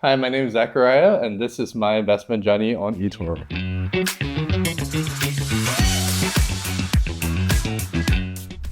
Hi, my name is Zechariah, and this is my investment journey on eToro.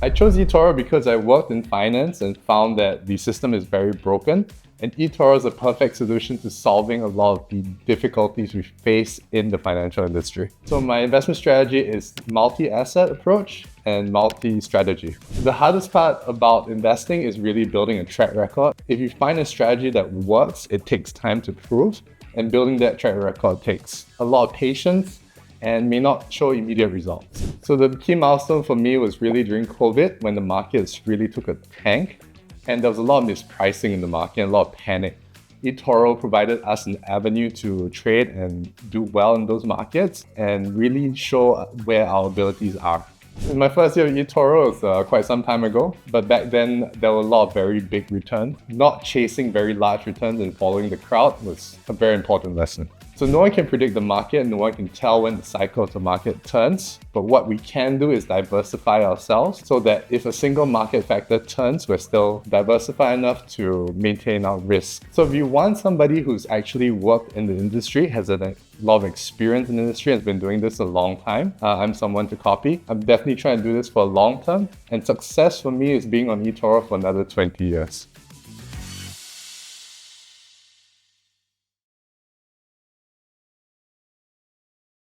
I chose eToro because I worked in finance and found that the system is very broken, and eToro is a perfect solution to solving a lot of the difficulties we face in the financial industry. So my investment strategy is multi-asset approach and multi-strategy. The hardest part about investing is really building a track record. If you find a strategy that works, it takes time to prove, and building that track record takes a lot of patience and may not show immediate results. So the key milestone for me was really during COVID, when the markets really took a tank and there was a lot of mispricing in the market and a lot of panic. eToro provided us an avenue to trade and do well in those markets and really show where our abilities are. In my first year of eToro was quite some time ago, but back then there were a lot of very big returns. Not chasing very large returns and following the crowd was a very important lesson. So no one can predict the market, no one can tell when the cycle of the market turns, but what we can do is diversify ourselves so that if a single market factor turns, we're still diversified enough to maintain our risk. So if you want somebody who's actually worked in the industry, has a lot of experience in the industry, has been doing this a long time, I'm someone to copy. I'm definitely trying to do this for a long term, and success for me is being on eToro for another 20 years.